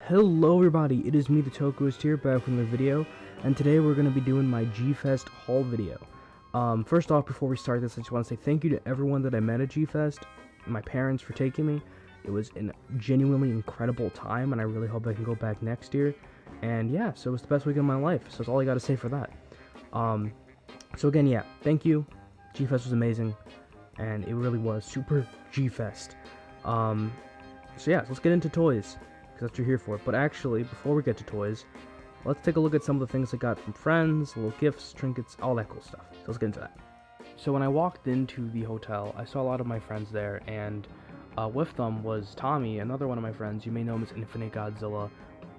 Hello everybody, it is me, the Tokuist here, back with another video, and today we're going to be doing my G-Fest haul video. First off, before we start this, I just want to say thank you to everyone that I met at G-Fest, my parents for taking me. It was a genuinely incredible time, and I really hope I can go back next year. And yeah, so it was the best weekend of my life, so that's all I got to say for that. So again, yeah, thank you. G-Fest was amazing, and it really was super G-Fest. So yeah, let's get into toys, because that's what you're here for. But actually, before we get to toys, let's take a look at some of the things I got from friends, little gifts, trinkets, all that cool stuff. So let's get into that. So when I walked into the hotel, I saw a lot of my friends there, and with them was Tommy, another one of my friends. You may know him as Infinite Godzilla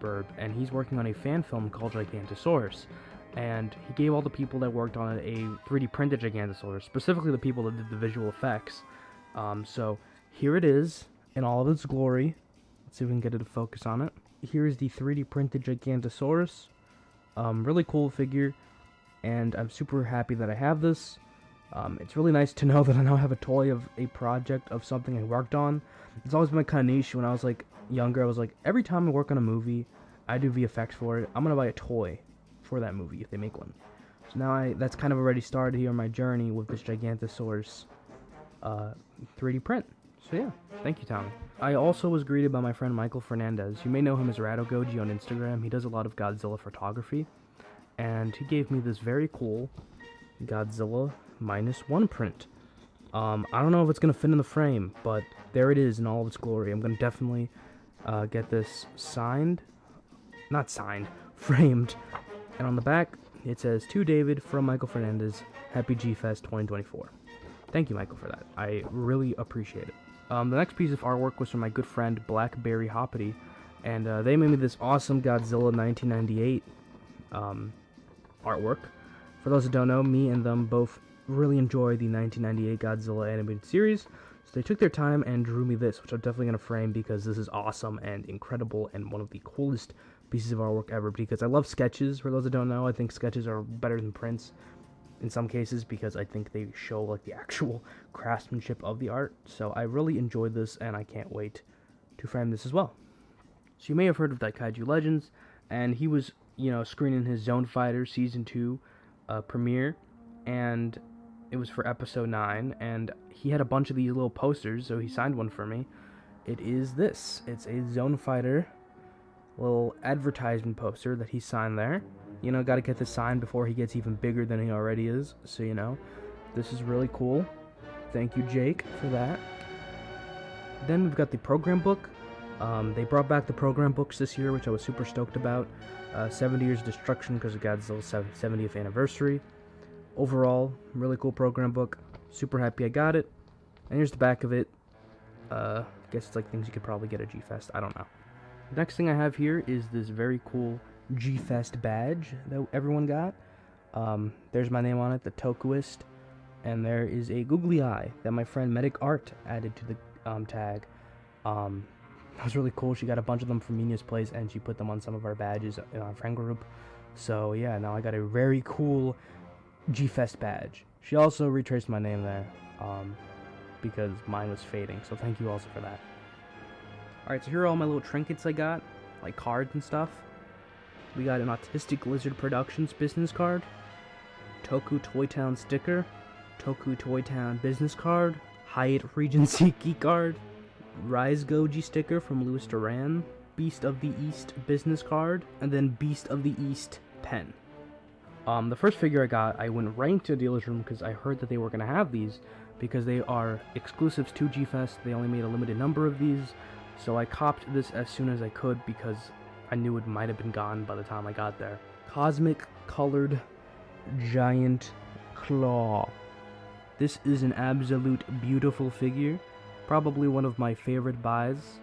Burb, and he's working on a fan film called Gigantosaurus. And he gave all the people that worked on it a 3D printed Gigantosaurus, specifically the people that did the visual effects. So here it is in all of its glory. Let's see if we can get it to focus on it. Here is the 3D printed Gigantosaurus. Really cool figure, and I'm super happy that I have this. It's really nice to know that I now have a toy of a project of something I worked on. It's always been kind of niche. When I was like younger, I was like, every time I work on a movie, I do VFX for it, I'm gonna buy a toy for that movie if they make one. So now that's kind of already started here on my journey with this Gigantosaurus 3D print. So yeah, thank you, Tommy. I also was greeted by my friend Michael Fernandez. You may know him as Radioactive on Instagram. He does a lot of Godzilla photography, and he gave me this very cool Godzilla -1 print. I don't know if it's gonna fit in the frame, but there it is in all of its glory. I'm gonna definitely get this signed, not signed, framed. And on the back, it says, "To David from Michael Fernandez, Happy G-Fest 2024. Thank you, Michael, for that. I really appreciate it. The next piece of artwork was from my good friend Blackberry Hoppity, and they made me this awesome Godzilla 1998 artwork. For those that don't know, me and them both really enjoy the 1998 Godzilla animated series, so they took their time and drew me this, which I'm definitely going to frame because this is awesome and incredible and one of the coolest pieces of artwork ever, because I love sketches. For those that don't know, I think sketches are better than prints in some cases because I think they show like the actual craftsmanship of the art. So I really enjoyed this, and I can't wait to frame this as well. So you may have heard of that Kaiju Legends, and he was, you know, screening his Zone Fighter Season 2 premiere, and it was for episode 9, and he had a bunch of these little posters, so he signed one for me. It is this. It's a Zone Fighter little advertisement poster that he signed there. You know, gotta get this signed before he gets even bigger than he already is, so you know, this is really cool. Thank you, Jake, for that. Then we've got the program book. They brought back the program books this year, which I was super stoked about. 70 Years of Destruction because of Godzilla's 70th anniversary. Overall, really cool program book. Super happy I got it. And here's the back of it. I guess it's like things you could probably get at G-Fest. I don't know. The next thing I have here is this very cool G-Fest badge that everyone got. There's my name on it, the Tokuist. And there is a googly eye that my friend Medic Art added to the tag. That was really cool. She got a bunch of them from Mina's place, and she put them on some of our badges in our friend group. So yeah, now I got a very cool G-Fest badge. She also retraced my name there, because mine was fading, so thank you also for that. Alright, so here are all my little trinkets I got, like cards and stuff. We got an Autistic Lizard Productions business card, Toku Toy Town sticker, Toku Toy Town business card, Hyatt Regency key card, Rise Goji sticker from Louis Duran, Beast of the East business card, and then Beast of the East pen. The first figure I got, I went right into the dealer's room because I heard that they were going to have these because they are exclusives to G-Fest. They only made a limited number of these, so I copped this as soon as I could because I knew it might have been gone by the time I got there. Cosmic Colored Giant Claw. This is an absolute beautiful figure. Probably one of my favorite buys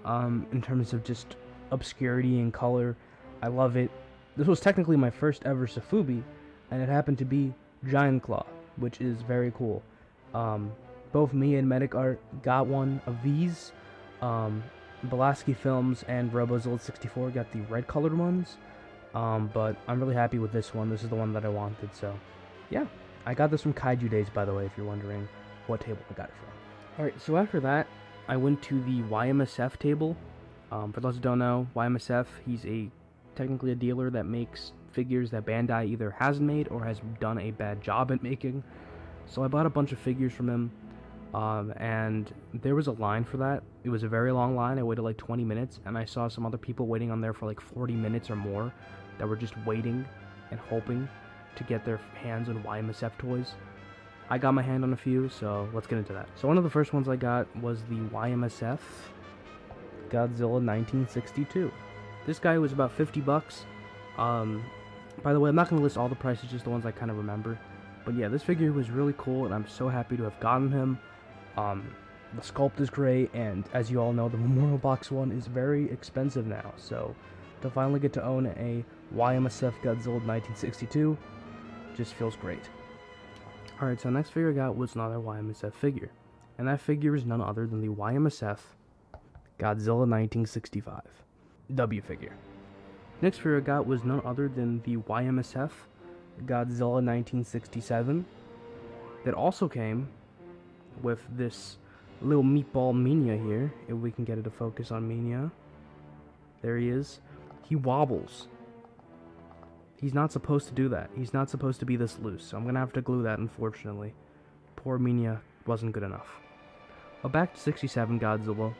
in terms of just obscurity and color. I love it. This was technically my first ever Sofubi, and it happened to be Giant Claw, which is very cool. Both me and Medic Art got one of these. Belaski Films and Robozilla 64 got the red colored ones, but I'm really happy with this one. This is the one that I wanted, so yeah. I got this from Kaiju Days, by the way, if you're wondering what table I got it from. Alright, so after that, I went to the YMSF table, For those who don't know, YMSF, he's technically a dealer that makes figures that Bandai either hasn't made or has done a bad job at making. So I bought a bunch of figures from him, and there was a line for that. It was a very long line. I waited like 20 minutes, and I saw some other people waiting on there for like 40 minutes or more that were just waiting and hoping to get their hands on YMSF toys. I got my hand on a few, so let's get into that. So one of the first ones I got was the YMSF Godzilla 1962. This guy was about 50 bucks. By the way, I'm not going to list all the prices, just the ones I kind of remember. But yeah, this figure was really cool, and I'm so happy to have gotten him. The sculpt is great, and as you all know, the Memorial Box one is very expensive now. So to finally get to own a YMSF Godzilla 1962 just feels great. Alright, so the next figure I got was another YMSF figure. And that figure is none other than the YMSF Godzilla 1965 W figure. Next figure I got was none other than the YMSF Godzilla 1967 that also came with this little meatball Minya here, if we can get it to focus on Minya. There he is. He wobbles. He's not supposed to do that. He's not supposed to be this loose, so I'm gonna have to glue that, unfortunately. Poor Minya wasn't good enough. But back to 67 Godzilla.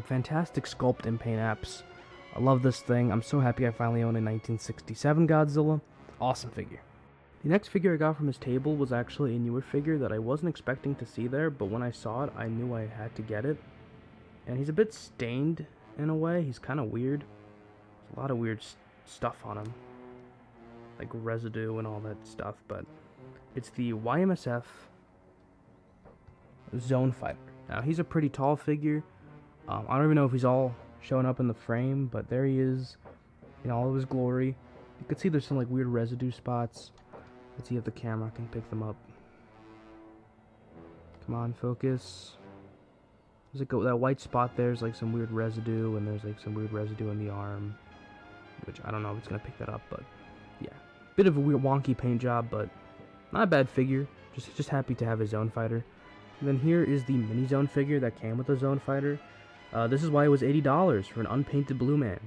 Fantastic sculpt and paint apps. I love this thing. I'm so happy I finally own a 1967 Godzilla. Awesome figure. The next figure I got from his table was actually a newer figure that I wasn't expecting to see there, but when I saw it, I knew I had to get it. And he's a bit stained in a way. He's kind of weird. There's a lot of weird stuff on him, like residue and all that stuff, but it's the YMSF Zone Fighter. Now, he's a pretty tall figure. I don't even know if he's all showing up in the frame, but there he is in all of his glory. You can see there's some like weird residue spots. Let's see if the camera can pick them up. Come on, focus. There's like that white spot there's like some weird residue, and there's like some weird residue in the arm, which I don't know if it's gonna pick that up, but yeah. Bit of a weird wonky paint job, but not a bad figure. Just happy to have a Zone Fighter. And then here is the mini Zone figure that came with the Zone Fighter. This is why it was $80 for an unpainted Blue Man.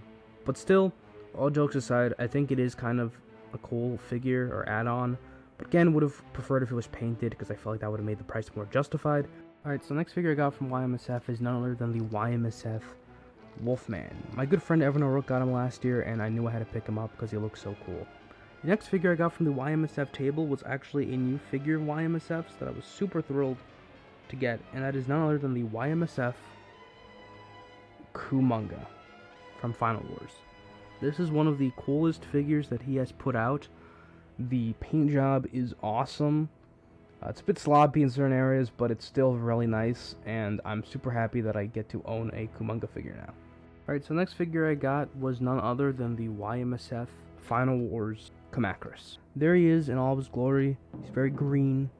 But still, all jokes aside, I think it is kind of a cool figure or add-on. But again, would have preferred if it was painted, because I felt like that would have made the price more justified. Alright, so the next figure I got from YMSF is none other than the YMSF Wolfman. My good friend Evan O'Rourke got him last year, and I knew I had to pick him up because he looks so cool. The next figure I got from the YMSF table was actually a new figure of YMSF's that I was super thrilled to get, and that is none other than the YMSF Kumonga from Final Wars. This is one of the coolest figures that he has put out. The paint job is awesome. It's a bit sloppy in certain areas, but it's still really nice, and I'm super happy that I get to own a Kumonga figure now. Alright, so the next figure I got was none other than the YMSF Final Wars Kamakris. There he is in all of his glory. He's very green.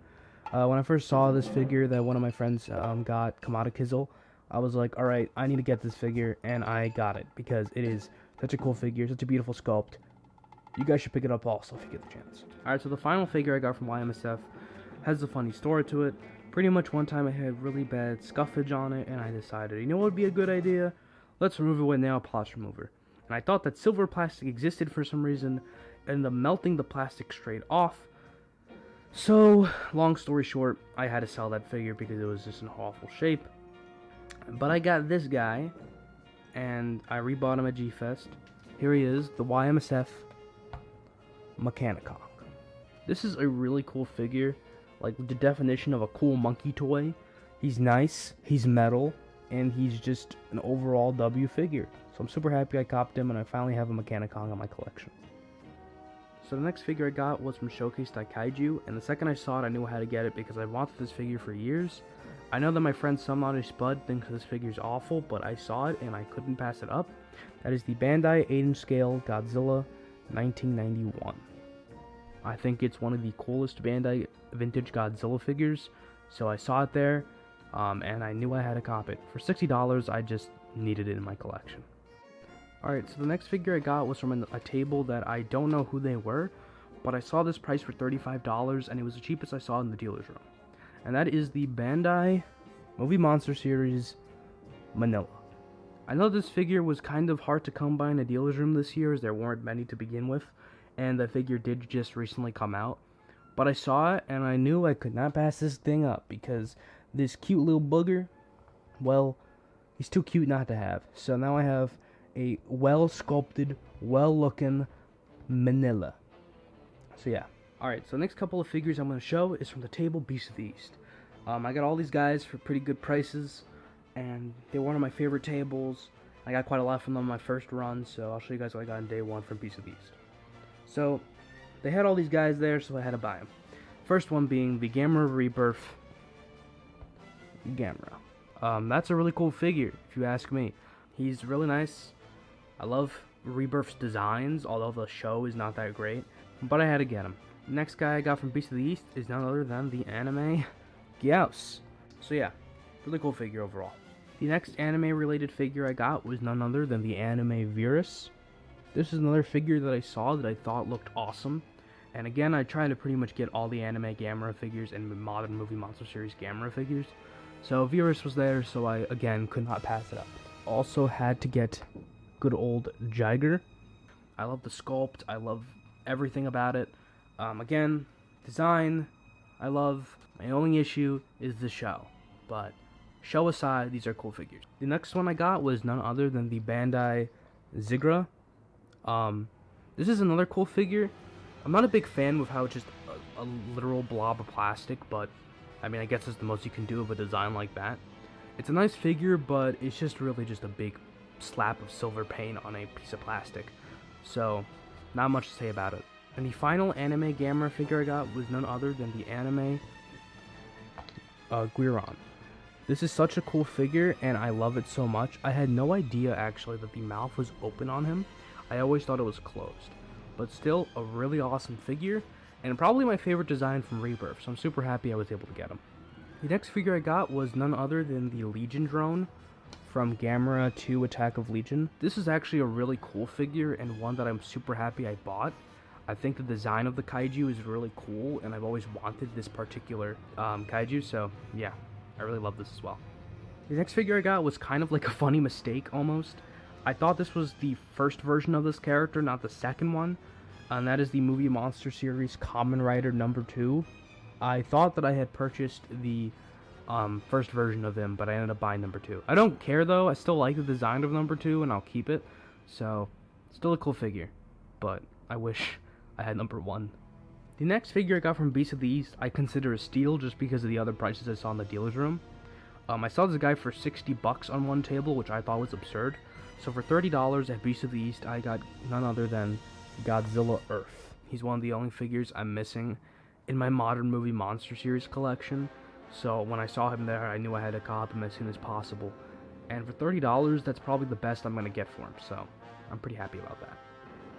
When I first saw this figure that one of my friends got, Kamada Kizzle, I was like, alright, I need to get this figure, and I got it, because it is such a cool figure, such a beautiful sculpt. You guys should pick it up also if you get the chance. Alright, so the final figure I got from YMSF has a funny story to it. Pretty much one time I had really bad scuffage on it, and I decided, you know what would be a good idea? Let's remove it with nail polish remover. And I thought that silver plastic existed for some reason, and ended up melting the plastic straight off. So, long story short, I had to sell that figure because it was just in awful shape. But I got this guy, and I rebought him at G-Fest. Here he is, the YMSF Mechagodzilla. This is a really cool figure, like the definition of a cool monkey toy. He's nice, he's metal, and he's just an overall W figure. So I'm super happy I copped him, and I finally have a Mechagodzilla in my collection. So the next figure I got was from Showcase Kaiju, and the second I saw it, I knew how to get it because I wanted this figure for years. I know that my friend Sumnaughty Spud thinks this figure is awful, but I saw it and I couldn't pass it up. That is the Bandai 8-inch scale Godzilla 1991. I think it's one of the coolest Bandai vintage Godzilla figures, so I saw it there, and I knew I had to cop it. For $60, I just needed it in my collection. Alright, so the next figure I got was from a table that I don't know who they were, but I saw this price for $35, and it was the cheapest I saw in the dealer's room. And that is the Bandai Movie Monster Series Manila. I know this figure was kind of hard to come by in a dealer's room this year, as there weren't many to begin with, and the figure did just recently come out. But I saw it, and I knew I could not pass this thing up, because this cute little booger, well, he's too cute not to have. So now I have a well-sculpted, well-looking Manila. So yeah. Alright, so the next couple of figures I'm going to show is from the table Beast of the East. I got all these guys for pretty good prices, and they were one of my favorite tables. I got quite a lot from them on my first run, so I'll show you guys what I got on day one from Beast of the East. So, they had all these guys there, so I had to buy them. First one being the Gamera Rebirth Gamera. That's a really cool figure, if you ask me. He's really nice. I love Rebirth's designs, although the show is not that great, but I had to get him. The next guy I got from Beast of the East is none other than the anime Gyaos. So yeah, really cool figure overall. The next anime-related figure I got was none other than the anime Virus. This is another figure that I saw that I thought looked awesome. And again, I tried to pretty much get all the anime Gamera figures and modern movie monster series Gamera figures. So Virus was there, so I, again, could not pass it up. Also had to get good old Jiger. I love the sculpt. I love everything about it. Again, design, I love. My only issue is the show. But show aside, these are cool figures. The next one I got was none other than the Bandai Zigra. This is another cool figure. I'm not a big fan with how it's just a literal blob of plastic, but I mean, I guess it's the most you can do of a design like that. It's a nice figure, but it's just really just a big slap of silver paint on a piece of plastic. So, not much to say about it. And the final anime Gamera figure I got was none other than the anime Guiron. This is such a cool figure, and I love it so much. I had no idea, actually, that the mouth was open on him. I always thought it was closed. But still, a really awesome figure, and probably my favorite design from Rebirth, so I'm super happy I was able to get him. The next figure I got was none other than the Legion drone from Gamera 2 Attack of Legion. This is actually a really cool figure, and one that I'm super happy I bought. I think the design of the Kaiju is really cool, and I've always wanted this particular Kaiju, so yeah, I really love this as well. The next figure I got was kind of like a funny mistake, almost. I thought this was the first version of this character, not the second one, and that is the movie monster series Kamen Rider number 2. I thought that I had purchased the first version of him, but I ended up buying number 2. I don't care though, I still like the design of number 2, and I'll keep it, so still a cool figure, but I wish I had number 1. The next figure I got from Beast of the East I consider a steal just because of the other prices I saw in the dealer's room. I saw this guy for $60 on one table, which I thought was absurd. So for $30 at Beast of the East, I got none other than Godzilla Earth. He's one of the only figures I'm missing in my modern movie monster series collection. So when I saw him there, I knew I had to cop him as soon as possible. And for $30, that's probably the best I'm going to get for him, so I'm pretty happy about that.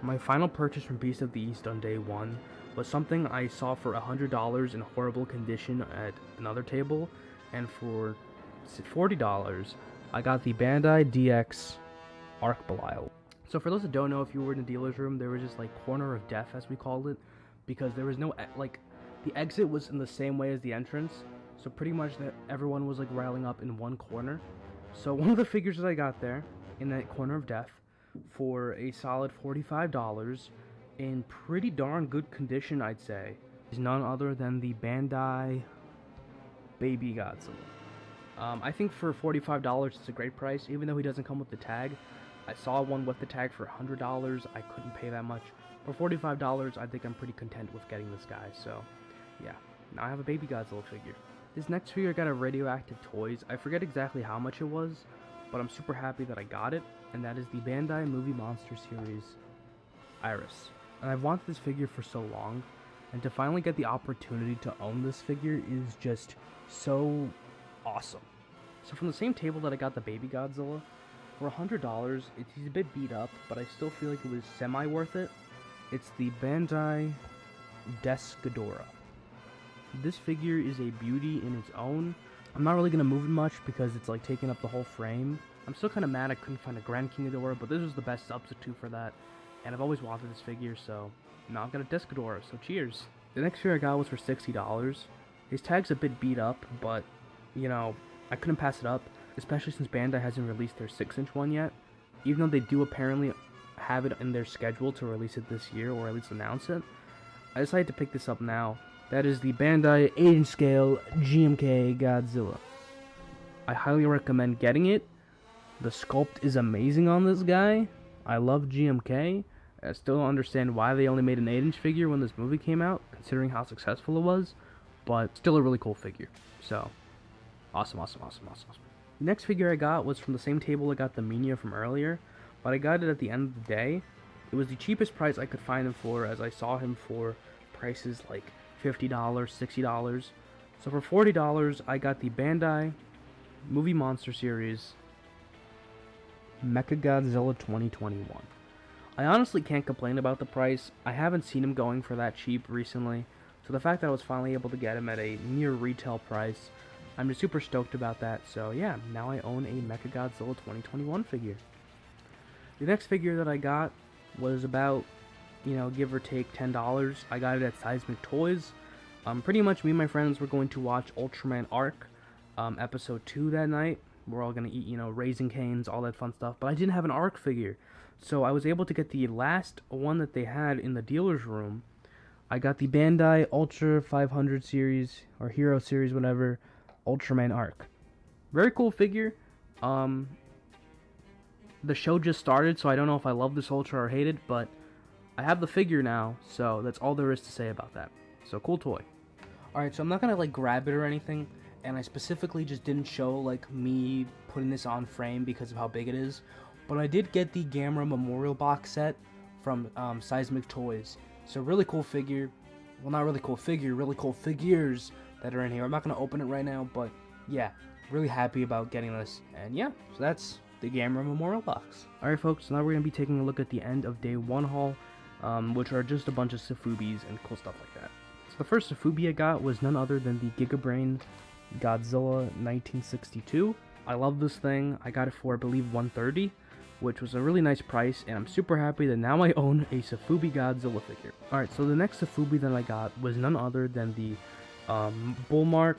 My final purchase from Beast of the East on day 1 was something I saw for $100 in horrible condition at another table, and for $40, I got the Bandai DX Arc Belial. So for those that don't know, if you were in the dealer's room, there was this like corner of death, as we called it, because there was no, like, the exit was in the same way as the entrance, so pretty much that everyone was like riling up in one corner. So one of the figures that I got there, in that corner of death, for a solid $45, in pretty darn good condition, I'd say, is none other than the Bandai Baby Godzilla. I think for $45, it's a great price, even though he doesn't come with the tag. I saw one with the tag for $100, I couldn't pay that much. For $45, I think I'm pretty content with getting this guy, so yeah. Now I have a Baby Godzilla figure. This next figure I got at Radioactive Toys. I forget exactly how much it was, but I'm super happy that I got it, and that is the Bandai Movie Monster Series Iris. And I've wanted this figure for so long, and to finally get the opportunity to own this figure is just so awesome. So from the same table that I got the Baby Godzilla, for $100, he's a bit beat up, but I still feel like it was semi-worth it. It's the Bandai Desghidorah. This figure is a beauty in its own. I'm not really going to move it much because it's like taking up the whole frame. I'm still kind of mad I couldn't find a Grand King Ghidorah, but this was the best substitute for that. And I've always wanted this figure, so now I've got a Desghidorah, so cheers. The next figure I got was for $60. His tag's a bit beat up, but, you know, I couldn't pass it up. especially since Bandai hasn't released their 6-inch one yet. Even though they do apparently have it in their schedule to release it this year, or at least announce it, I decided to pick this up now. That is the Bandai 8-inch scale GMK Godzilla. I highly recommend getting it. The sculpt is amazing on this guy. I love GMK. I still don't understand why they only made an 8-inch figure when this movie came out, considering how successful it was, but still a really cool figure. So, awesome. The next figure I got was from the same table I got the Minia from earlier, but I got it at the end of the day. It was the cheapest price I could find him for, as I saw him for prices like $50, $60. So for $40, I got the Bandai Movie Monster Series Mechagodzilla 2021. I honestly can't complain about the price. I haven't seen him going for that cheap recently, so the fact that I was finally able to get him at a near retail price, I'm just super stoked about that. So yeah, now I own a Mechagodzilla 2021 figure. The next figure that I got was about, give or take $10. I got it at Seismic Toys. Pretty much me and my friends were going to watch Ultraman Arc, episode 2 that night. We're all going to eat, Raisin Canes, all that fun stuff. But I didn't have an Arc figure. So I was able to get the last one that they had in the dealer's room. I got the Bandai Ultra 500 series, or Hero series, whatever, Ultraman Arc. Very cool figure. The show just started, so I don't know if I love this Ultra or hate it, but I have the figure now, so that's all there is to say about that. So, cool toy. Alright, so I'm not gonna, grab it or anything, and I specifically just didn't show, me putting this on frame because of how big it is. But I did get the Gamera Memorial box set from Seismic Toys. So really cool figure. Well, not really cool figure, really cool figures that are in here. I'm not going to open it right now, but yeah, really happy about getting this. And yeah, so that's the Gamera Memorial box. Alright folks, so now we're going to be taking a look at the end of day 1 haul, which are just a bunch of Sofubis and cool stuff like that. So the first Sofubi I got was none other than the Gigabrain Godzilla 1962. I love this thing. I got it for, I believe, $130. Which was a really nice price, and I'm super happy that now I own a Sofubi Godzilla figure. Alright, so the next Sofubi that I got was none other than the Bullmark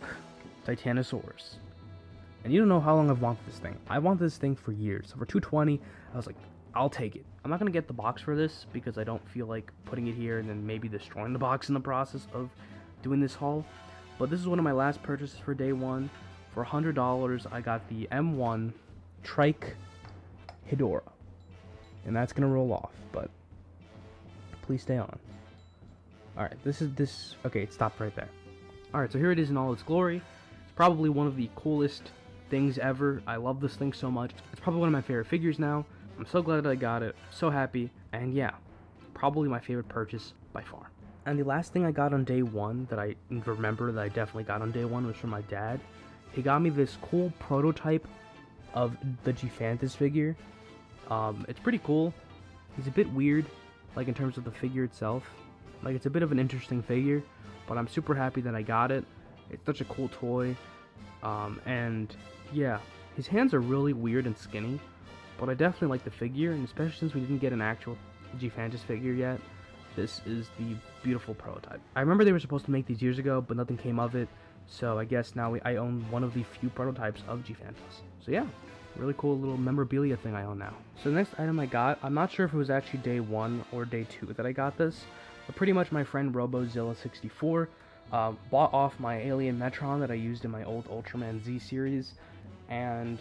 Titanosaurus. And you don't know how long I've wanted this thing. I wanted this thing for years. So for $220, I was like, I'll take it. I'm not going to get the box for this, because I don't feel like putting it here and then maybe destroying the box in the process of doing this haul. But this is one of my last purchases for day 1. For $100, I got the M1 Trike Hedorah, and that's gonna roll off, but please stay on. Alright, okay, it stopped right there. Alright, so here it is in all its glory. It's probably one of the coolest things ever. I love this thing so much. It's probably one of my favorite figures now. I'm so glad that I got it, so happy, and yeah, probably my favorite purchase by far. And the last thing I got on day 1 that I remember that I definitely got on day 1 was from my dad. He got me this cool prototype of the Gephantus figure. It's pretty cool. He's a bit weird, in terms of the figure itself. It's a bit of an interesting figure, but I'm super happy that I got it. It's such a cool toy. And yeah, his hands are really weird and skinny, but I definitely like the figure, and especially since we didn't get an actual Gephantus figure yet, this is the beautiful prototype. I remember they were supposed to make these years ago, but nothing came of it, so I guess now I own one of the few prototypes of Gephantus. So yeah. Really cool little memorabilia thing I own now. So the next item I got, I'm not sure if it was actually day 1 or day 2 that I got this, but pretty much my friend RoboZilla64 bought off my Alien Metron that I used in my old Ultraman Z series, and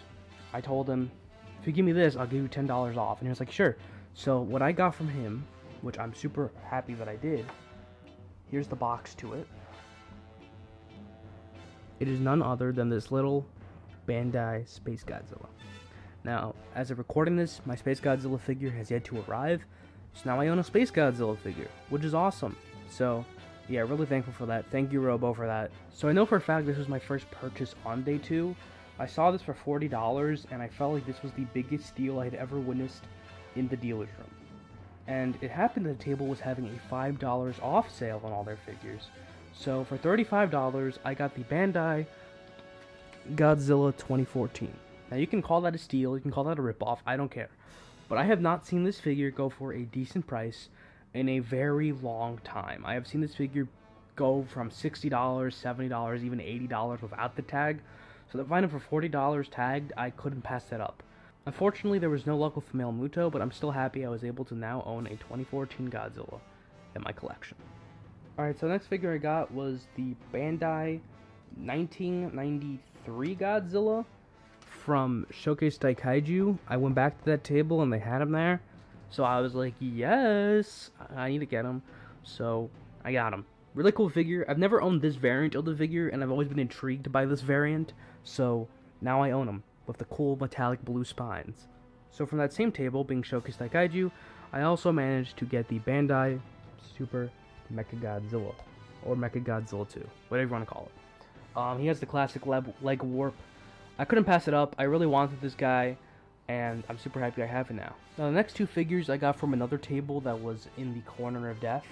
I told him, if you give me this, I'll give you $10 off, and he was like, sure. So what I got from him, which I'm super happy that I did, here's the box to it. It is none other than this little Bandai Space Godzilla. Now, as of recording this, my Space Godzilla figure has yet to arrive, so now I own a Space Godzilla figure, which is awesome. So, yeah, really thankful for that. Thank you, Robo, for that. So I know for a fact this was my first purchase on day 2. I saw this for $40, and I felt like this was the biggest deal I had ever witnessed in the dealer's room. And it happened that the table was having a $5 off sale on all their figures. So for $35, I got the Bandai Godzilla 2014. Now you can call that a steal, you can call that a ripoff, I don't care. But I have not seen this figure go for a decent price in a very long time. I have seen this figure go from $60, $70, even $80 without the tag. So to find it for $40 tagged, I couldn't pass that up. Unfortunately, there was no luck with Male Muto, but I'm still happy I was able to now own a 2014 Godzilla in my collection. Alright, so the next figure I got was the Bandai 1993 Godzilla from Showcase Kaiju. I went back to that table and they had him there, so I was like, yes, I need to get him. So I got him. Really cool figure. I've never owned this variant of the figure, and I've always been intrigued by this variant, so now I own him with the cool metallic blue spines. So from that same table, being Showcased Kaiju, I also managed to get the Bandai Super Mechagodzilla, or Mechagodzilla 2, whatever you want to call it. He has the classic leg warp. I couldn't pass it up. I really wanted this guy, and I'm super happy I have it now. Now the next two figures I got from another table that was in the corner of death.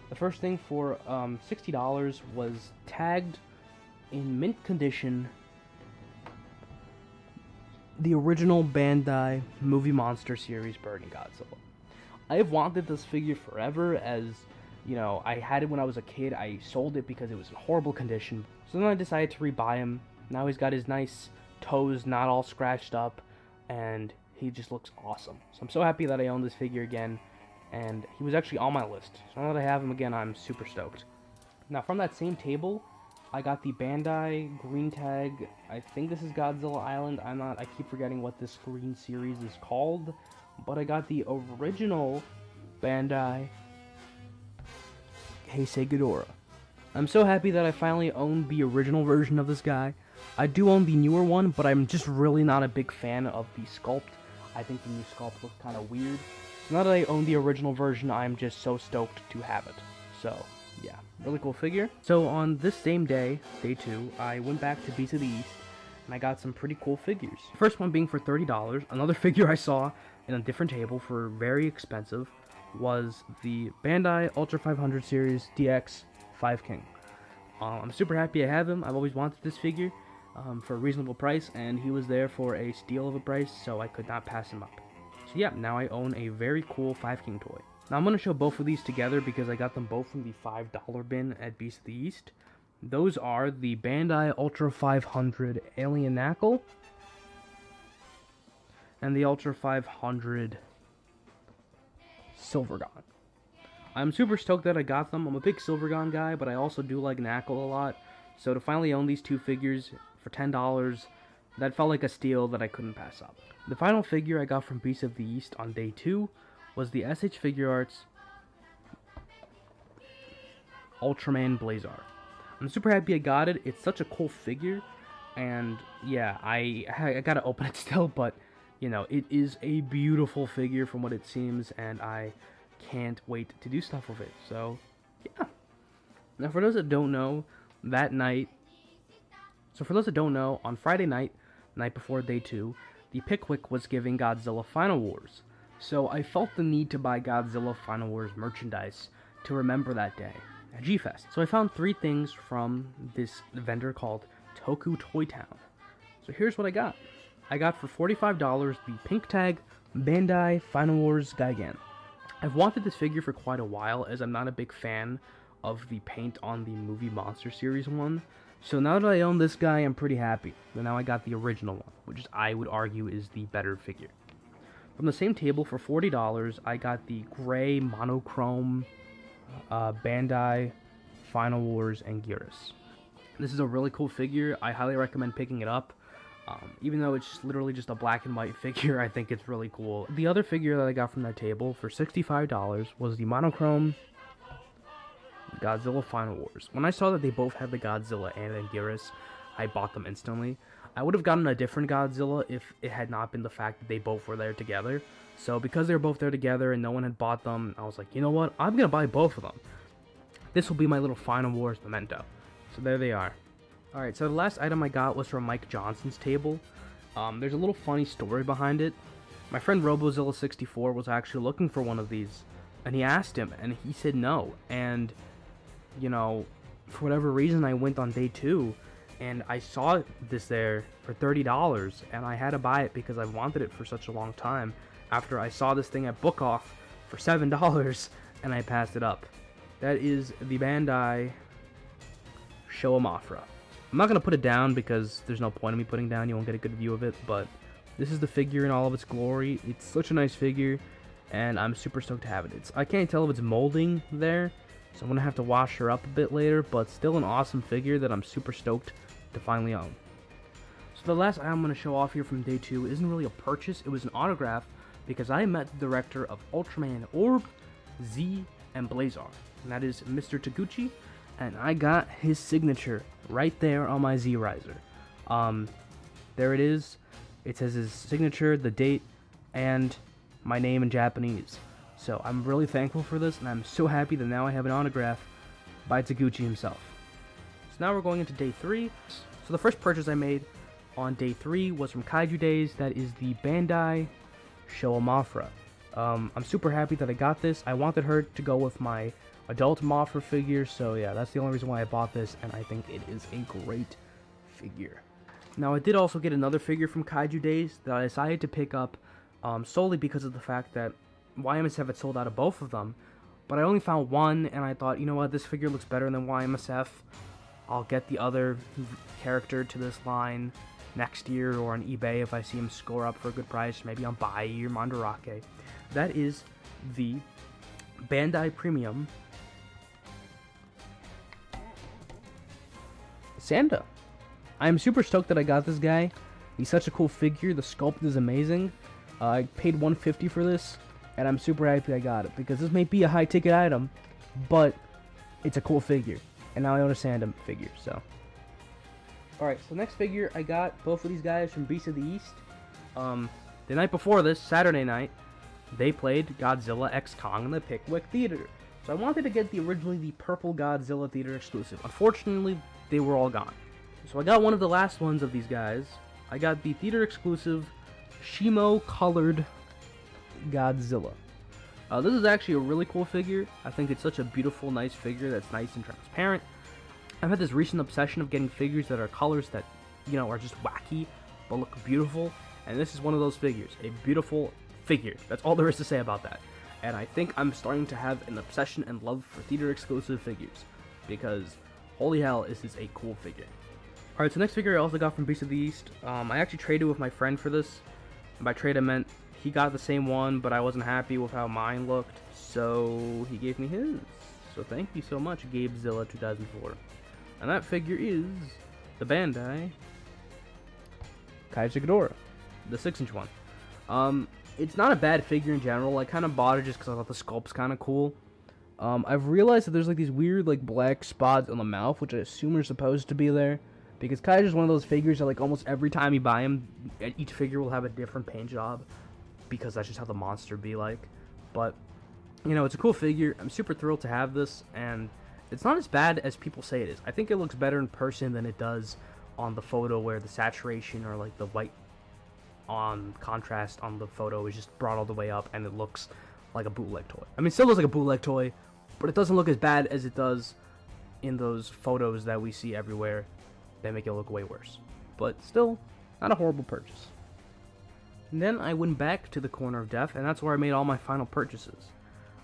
The first thing for $60 was tagged in mint condition the original Bandai Movie Monster Series Burning Godzilla. I have wanted this figure forever, as, you know, I had it when I was a kid. I sold it because it was in horrible condition. So then I decided to rebuy him. Now he's got his nice toes not all scratched up, and he just looks awesome. So I'm so happy that I own this figure again, and he was actually on my list. So now that I have him again, I'm super stoked. Now from that same table, I got the Bandai green tag. I think this is Godzilla Island. I keep forgetting what this green series is called. But I got the original Bandai Heisei Ghidorah. I'm so happy that I finally own the original version of this guy. I do own the newer one, but I'm just really not a big fan of the sculpt. I think the new sculpt looks kind of weird. So now that I own the original version, I'm just so stoked to have it. So yeah, really cool figure. So on this same day, day 2, I went back to Beast of the East, and I got some pretty cool figures. First one being for $30. Another figure I saw in a different table for very expensive was the Bandai Ultra 500 Series DX 5 King. I'm super happy I have him. I've always wanted this figure for a reasonable price, and he was there for a steal of a price, so I could not pass him up. So yeah, now I own a very cool 5 King toy. Now I'm going to show both of these together because I got them both from the $5 bin at Beast of the East. Those are the Bandai Ultra 500 Alien Knuckle and the Ultra 500 Silvergon. I'm super stoked that I got them. I'm a big Silvergon guy, but I also do like Knuckle a lot. So to finally own these two figures for $10, that felt like a steal that I couldn't pass up. The final figure I got from Beast of the East on day 2 was the SH Figure Arts Ultraman Blazar. I'm super happy I got it. It's such a cool figure, and yeah, I gotta open it still, but you know, it is a beautiful figure from what it seems, and I can't wait to do stuff with it. So yeah. Now for those that don't know, on Friday night before day 2, the Pickwick was giving Godzilla Final Wars. So I felt the need to buy Godzilla Final Wars merchandise to remember that day at G-Fest. So I found 3 things from this vendor called Toku Toy Town. So here's what I got. I got for $45 the pink tag Bandai Final Wars Gigan. I've wanted this figure for quite a while, as I'm not a big fan of the paint on the Movie Monster Series one. So now that I own this guy, I'm pretty happy. And now I got the original one, which I would argue is the better figure. From the same table for $40, I got the gray monochrome Bandai Final Wars Anguirus. This is a really cool figure. I highly recommend picking it up. Even though it's literally just a black and white figure, I think it's really cool. The other figure that I got from that table for $65 was the monochrome Godzilla Final Wars. When I saw that they both had the Godzilla and Anguirus, I bought them instantly. I would have gotten a different Godzilla if it had not been the fact that they both were there together. So because they were both there together and no one had bought them, I was like, you know what? I'm going to buy both of them. This will be my little Final Wars memento. So there they are. Alright, so the last item I got was from Mike Johnson's table. There's a little funny story behind it. My friend Robozilla64 was actually looking for one of these, and he asked him, and he said no. And, you know, for whatever reason, I went on day 2, and I saw this there for $30, and I had to buy it because I wanted it for such a long time. After I saw this thing at Book Off for $7, and I passed it up. That is the Bandai Showa Mothra. I'm not going to put it down because there's no point in me putting it down. You won't get a good view of it, but this is the figure in all of its glory. It's such a nice figure, and I'm super stoked to have it. I can't tell if it's molding there, so I'm going to have to wash her up a bit later, but still an awesome figure that I'm super stoked to finally own. So the last item I'm going to show off here from day 2 isn't really a purchase, it was an autograph, because I met the director of Ultraman Orb, Z, and Blazar, and that is Mr. Taguchi, and I got his signature right there on my Z Riser. There it is. It says his signature, the date, and my name in Japanese. So I'm really thankful for this, and I'm so happy that now I have an autograph by Taguchi himself. So now we're going into day 3. So the first purchase I made on day 3 was from Kaiju Days. That is the Bandai Showa Mothra. I'm super happy that I got this. I wanted her to go with my adult Mothra figure, so yeah, that's the only reason why I bought this, and I think it is a great figure. Now, I did also get another figure from Kaiju Days that I decided to pick up solely because of the fact that YMSF had sold out of both of them, but I only found one, and I thought, you know what, this figure looks better than YMSF. I'll get the other character to this line next year, or on eBay if I see him score up for a good price, maybe on Buy or Mandarake. That is the Bandai Premium Sanda. I'm super stoked that I got this guy. He's such a cool figure. The sculpt is amazing. I paid $150 for this, and I'm super happy I got it, because this may be a high-ticket item, but it's a cool figure. And now I own a Sanda figure, so. Alright, so next figure, I got both of these guys from Beast of the East. The night before this, Saturday night, they played Godzilla x Kong in the Pickwick Theater. So I wanted to get originally the purple Godzilla Theater exclusive. Unfortunately, they were all gone. So I got one of the last ones of these guys. I got the theater exclusive Shimo colored Godzilla. This is actually a really cool figure. I think it's such a beautiful, nice figure that's nice and transparent. I've had this recent obsession of getting figures that are colors that, you know, are just wacky but look beautiful. And this is one of those figures. A beautiful figure. That's all there is to say about that. And I think I'm starting to have an obsession and love for theater exclusive figures, because holy hell, this is a cool figure. Alright, so next figure I also got from Beast of the East. I actually traded with my friend for this. And by trade I meant he got the same one, but I wasn't happy with how mine looked, so he gave me his. So thank you so much, Gabezilla 2004. And that figure is the Bandai Kaiju Ghidorah, the 6-inch one. It's not a bad figure in general. I kind of bought it just because I thought the sculpt's kind of cool. I've realized that there's like these weird like black spots on the mouth, which I assume are supposed to be there, because Kaiju is one of those figures that like almost every time you buy him, each figure will have a different paint job, because that's just how the monster be like. But you know, it's a cool figure. I'm super thrilled to have this, and it's not as bad as people say it is. I think it looks better in person than it does on the photo, where the saturation or like the white on contrast on the photo is just brought all the way up, and it looks like a bootleg toy. I mean, it still looks like a bootleg toy, but it doesn't look as bad as it does in those photos that we see everywhere that make it look way worse. But still, not a horrible purchase. And then I went back to the Corner of Death, and that's where I made all my final purchases.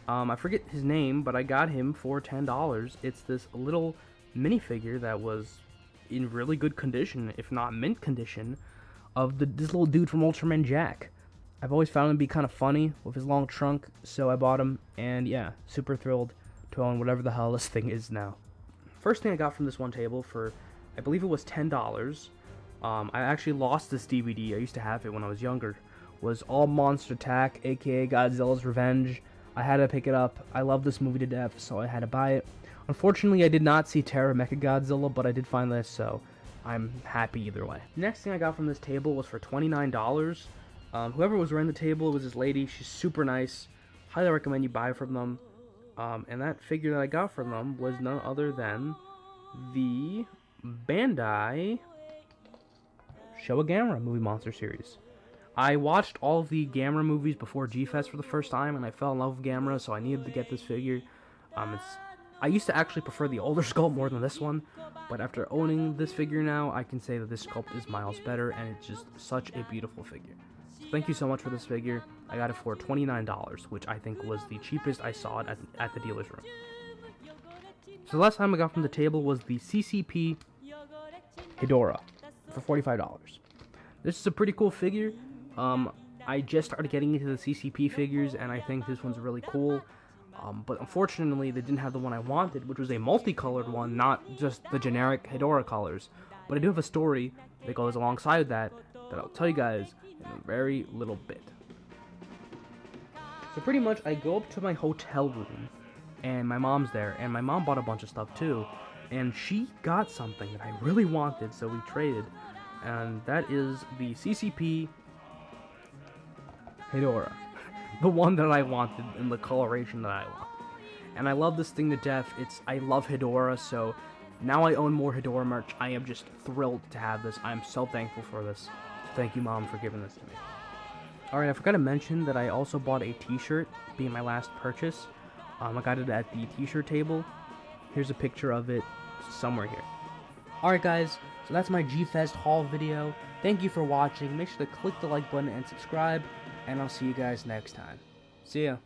I forget his name, but I got him for $10. It's this little minifigure that was in really good condition, if not mint condition, of this little dude from Ultraman Jack. I've always found him to be kind of funny with his long trunk, so I bought him, and yeah, super thrilled to own whatever the hell this thing is now. First thing I got from this one table for, I believe it was $10. I actually lost this DVD. I used to have it when I was younger. Was All Monster Attack, aka Godzilla's Revenge. I had to pick it up. I love this movie to death, so I had to buy it. Unfortunately, I did not see Terra Mechagodzilla, but I did find this, so I'm happy either way. Next thing I got from this table was for $29. Whoever was running the table was this lady. She's super nice. Highly recommend you buy from them. And that figure that I got from them was none other than the Bandai Showa Gamera movie monster series. I watched all of the Gamera movies before G-Fest for the first time, and I fell in love with Gamera, so I needed to get this figure. I used to actually prefer the older sculpt more than this one, but after owning this figure now, I can say that this sculpt is miles better, and it's just such a beautiful figure. So thank you so much for this figure. I got it for $29, which I think was the cheapest I saw it at the dealer's room. So the last time I got from the table was the CCP Hedorah for $45. This is a pretty cool figure. I just started getting into the CCP figures, and I think this one's really cool. But unfortunately, they didn't have the one I wanted, which was a multicolored one, not just the generic Hedorah colors. But I do have a story that goes alongside that I'll tell you guys in a very little bit. So pretty much, I go up to my hotel room, and my mom's there, and my mom bought a bunch of stuff too, and she got something that I really wanted, so we traded, and that is the CCP Hedorah. The one that I wanted in the coloration that I want. And I love this thing to death. I love Hedorah, so now I own more Hedorah merch. I am just thrilled to have this. I'm so thankful for this. So thank you, Mom, for giving this to me. Alright, I forgot to mention that I also bought a t-shirt, being my last purchase. I got it at the t-shirt table. Here's a picture of it somewhere here. Alright guys, so that's my G-Fest haul video. Thank you for watching. Make sure to click the like button and subscribe. And I'll see you guys next time. See ya.